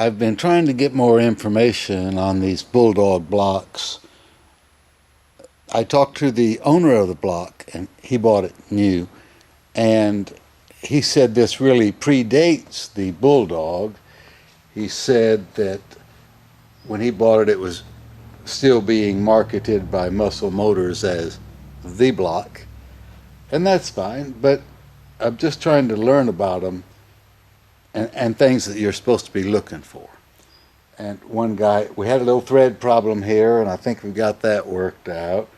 I've been trying to get more information on these Bulldog blocks. I talked to the owner of the block, and he bought it new, and he said this really predates the Bulldog. He said that when he bought it, it was still being marketed by Muscle Motors as the block, and that's fine, but I'm just trying to learn about them and things that you're supposed to be looking for. And one guy, we had a little thread problem here, and I think we got that worked out.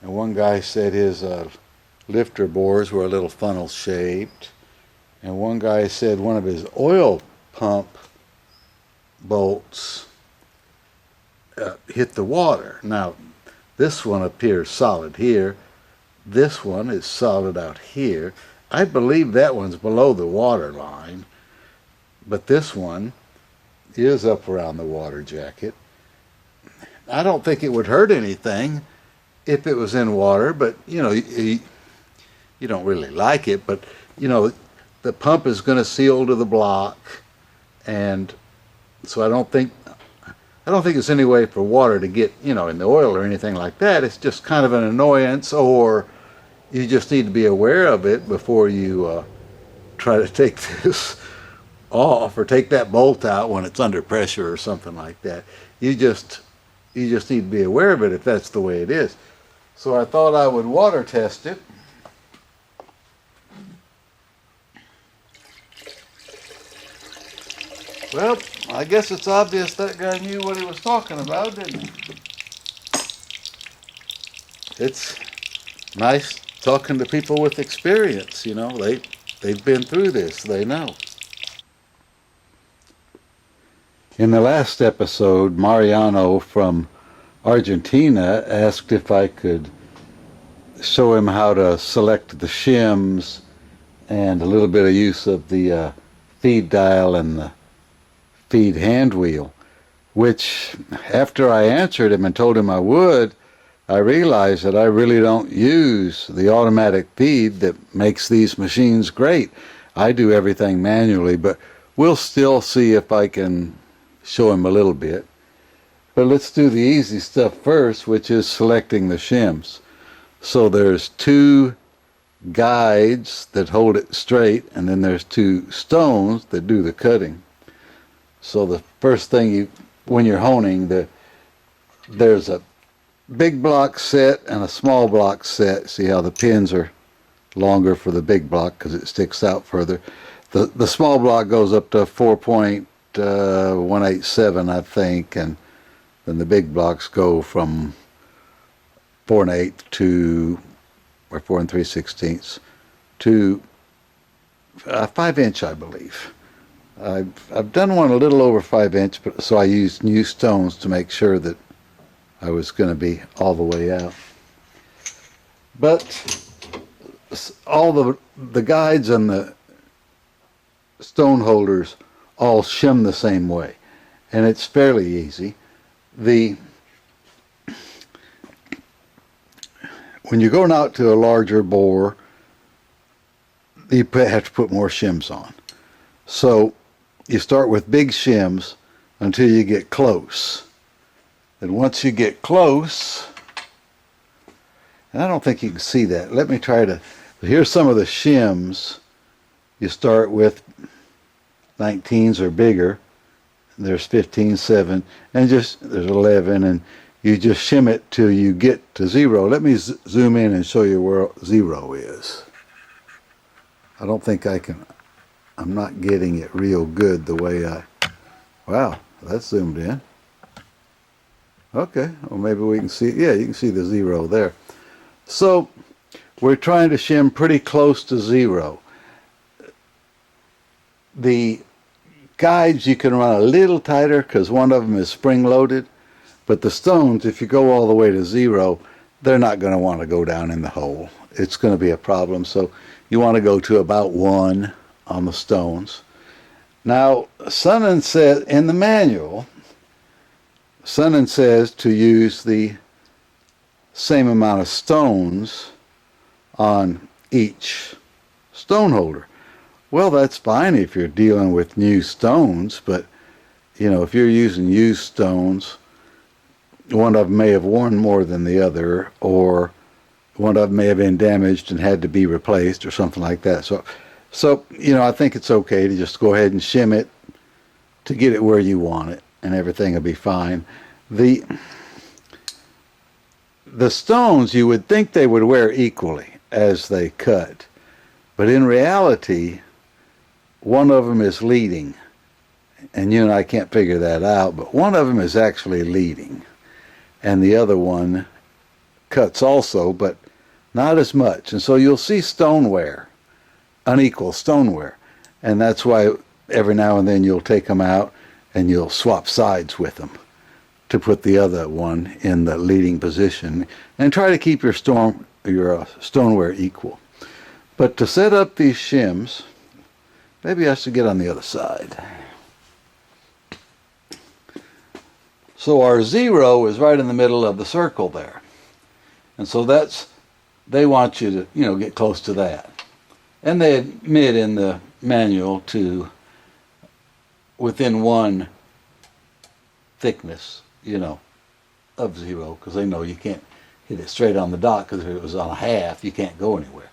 And one guy said his lifter bores were a little funnel shaped. And one guy said one of his oil pump bolts hit the water. Now, this one appears solid here. This one is solid out here. I believe that one's below the water line, but this one is up around the water jacket. I don't think it would hurt anything if it was in water, but you don't really like it, but the pump is going to seal to the block, and so I don't think it's any way for water to get in the oil or anything like that. It's just kind of an annoyance, or you just need to be aware of it before you try to take this off or take that bolt out when it's under pressure or something like that. You just need to be aware of it if that's the way it is. So I thought I would water test it. Well, I guess it's obvious that guy knew what he was talking about, didn't he? It's nice talking to people with experience, they've been through this, they know. In the last episode, Mariano from Argentina asked if I could show him how to select the shims and a little bit of use of the feed dial and the feed hand wheel, which after I answered him and told him I would, I realized that I really don't use the automatic feed that makes these machines great. I do everything manually, but we'll still see if I can show him a little bit. But let's do the easy stuff first, which is selecting the shims. So there's two guides that hold it straight, and then there's two stones that do the cutting. So the first thing when you're honing, there's a big block set and a small block set. See how the pins are longer for the big block because it sticks out further. The small block goes up to 4.187, I think, and then the big blocks go from 4 1/8 to, or 4 3/16 to 5-inch, I believe. I've done one a little over 5-inch, but so I used new stones to make sure that I was going to be all the way out. But all the guides and the stone holders all shim the same way, and it's fairly easy. When you're going out to a larger bore, you have to put more shims on. So you start with big shims until you get close. And once you get close, and I don't think you can see that. Let me try to, here's some of the shims. You start with 19s or bigger. There's 15, 7, and there's 11, and you just shim it till you get to 0. Let me zoom in and show you where 0 is. I don't think I can, I'm not getting it real good the way wow, that's zoomed in. Okay, well maybe we can see, yeah, you can see the 0 there. So we're trying to shim pretty close to 0. The guides you can run a little tighter because one of them is spring loaded, but the stones, if you go all the way to 0, they're not going to want to go down in the hole. It's going to be a problem, so you want to go to about 1 on the stones. Now, Sonnen said in the manual, Sonnen says to use the same amount of stones on each stone holder. Well, that's fine if you're dealing with new stones, but You know, if you're using used stones, one of them may have worn more than the other, or one of them may have been damaged and had to be replaced or something like that. So you know, I think it's okay to just go ahead and shim it to get it where you want it, and everything will be fine. The the stones, you would think they would wear equally as they cut, but in reality, one of them is leading, and you and I can't figure that out, but one of them is actually leading, and the other one cuts also, but not as much. And so you'll see stone wear, unequal stone wear, and that's why every now and then you'll take them out and you'll swap sides with them to put the other one in the leading position, and try to keep your stoneware equal. But to set up these shims, maybe I should get on the other side. So our 0 is right in the middle of the circle there. And so they want you to, you know, get close to that. And they admit in the manual to within 1 thickness, you know, of 0, because they know you can't hit it straight on the dot, because if it was on a half, you can't go anywhere.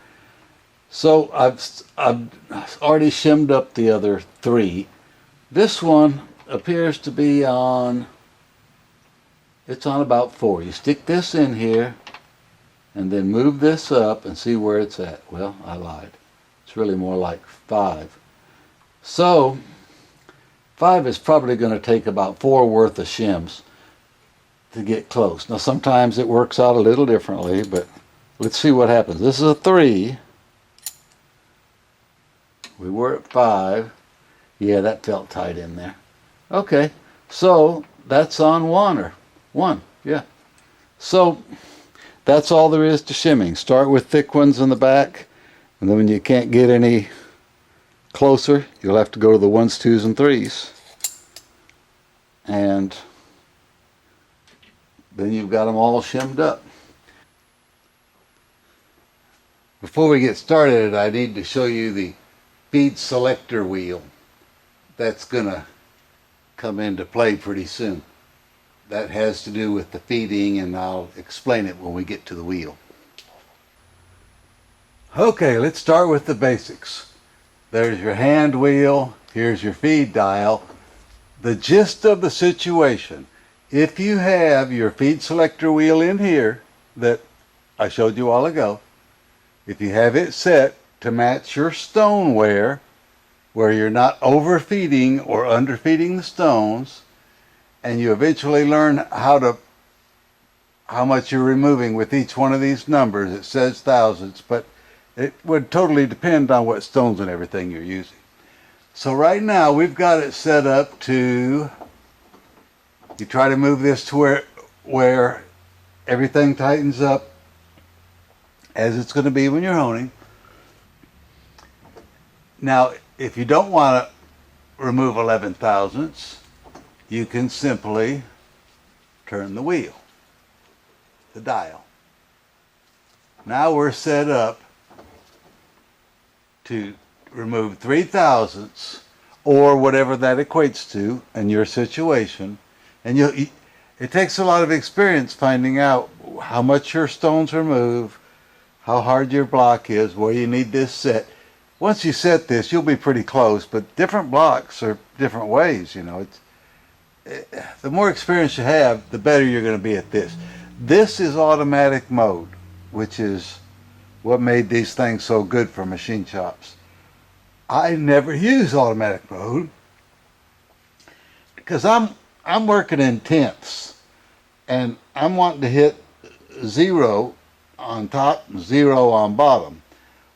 So I've already shimmed up the other 3. This one appears to be on, it's on about 4. You stick this in here and then move this up and see where it's at. Well, I lied. It's really more like 5. So 5 is probably going to take about 4 worth of shims to get close. Now sometimes it works out a little differently, but let's see what happens. This is a 3. We were at 5. Yeah, that felt tight in there. Okay, so that's on 1 or 1. Yeah. So that's all there is to shimming. Start with thick ones in the back, and then when you can't get any closer, you'll have to go to the 1s, 2s, and 3s. And then you've got them all shimmed up. Before we get started, I need to show you the feed selector wheel. That's going to come into play pretty soon. That has to do with the feeding, and I'll explain it when we get to the wheel. Okay, let's start with the basics. There's your hand wheel, here's your feed dial. The gist of the situation, if you have your feed selector wheel in here that I showed you a while ago, if you have it set to match your stoneware, where you're not overfeeding or underfeeding the stones, and you eventually learn how much you're removing with each one of these numbers. It says thousands, but it would totally depend on what stones and everything you're using. So right now we've got it set up to, you try to move this to where everything tightens up as it's going to be when you're honing. Now, if you don't want to remove 11 thousandths, you can simply turn the wheel, the dial. Now we're set up to remove 3 thousandths, or whatever that equates to in your situation. And it takes a lot of experience finding out how much your stones remove, how hard your block is, where you need this set. Once you set this, you'll be pretty close, but different blocks are different ways, you know. The more experience you have, the better you're going to be at this. This is automatic mode, which is what made these things so good for machine shops. I never use automatic mode because I'm working in tenths, and I'm wanting to hit 0 on top and 0 on bottom.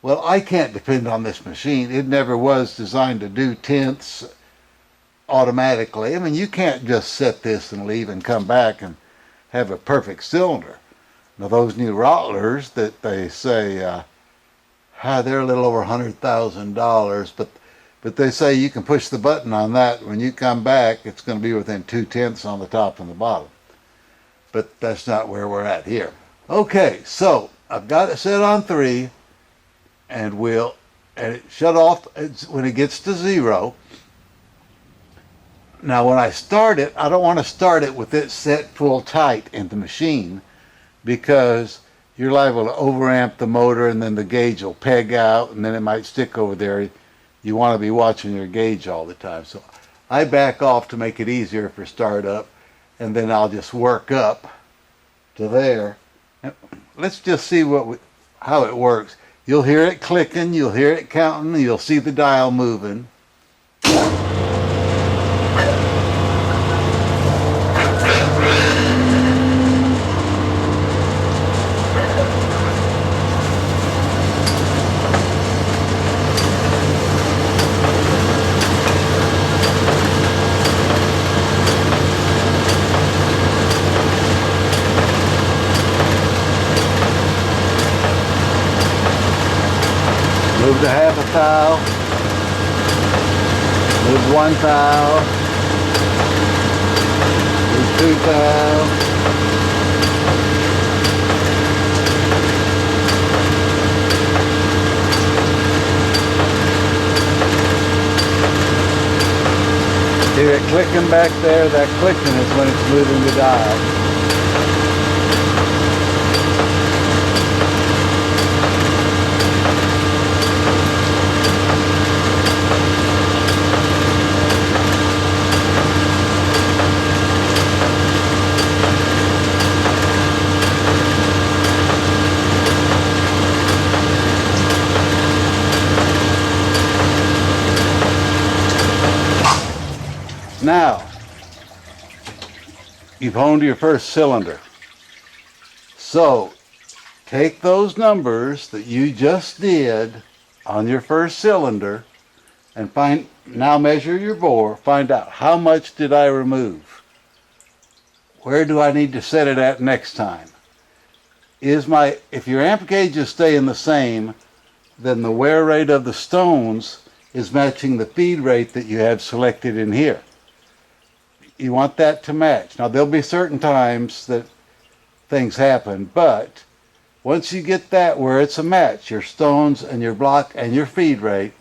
Well, I can't depend on this machine. It never was designed to do tenths automatically. I mean, you can't just set this and leave and come back and have a perfect cylinder. Now, those new Rottlers that they say they're a little over $100,000, but they say you can push the button on that. When you come back, it's going to be within 2/10 on the top and the bottom. But that's not where we're at here. Okay, so I've got it set on 3, and it shut off when it gets to 0. Now when I start it, I don't want to start it with it set full tight in the machine, because you're liable to overamp the motor and then the gauge will peg out and then it might stick over there. You want to be watching your gauge all the time. So I back off to make it easier for startup, and then I'll just work up to there. Let's just see how it works. You'll hear it clicking, you'll hear it counting, you'll see the dial moving. Move to half a thou. Move 1 thou. Move 2 thou. Hear it clicking back there? That clicking is when it's moving the dial. Now, you've honed your first cylinder. So, take those numbers that you just did on your first cylinder and now measure your bore, find out how much did I remove? Where do I need to set it at next time? If your amp gauge is staying the same, then the wear rate of the stones is matching the feed rate that you have selected in here. You want that to match. Now there'll be certain times that things happen, but once you get that where it's a match, your stones and your block and your feed rate,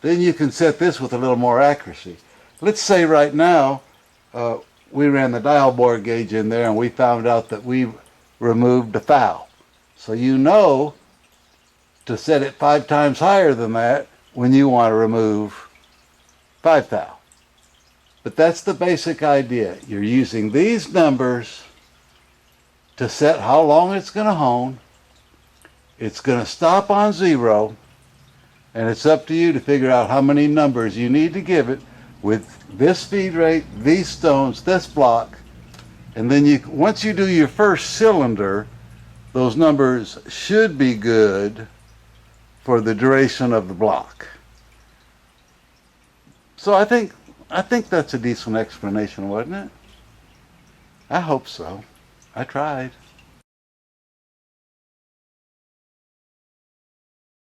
then you can set this with a little more accuracy. Let's say right now we ran the dial bore gauge in there and we found out that we removed a thou. So you know to set it 5 times higher than that when you want to remove 5 thou. But that's the basic idea. You're using these numbers to set how long it's going to hone. It's going to stop on 0, and it's up to you to figure out how many numbers you need to give it with this feed rate, these stones, this block, and then once you do your first cylinder, those numbers should be good for the duration of the block. So I think that's a decent explanation, wasn't it? I hope so. I tried.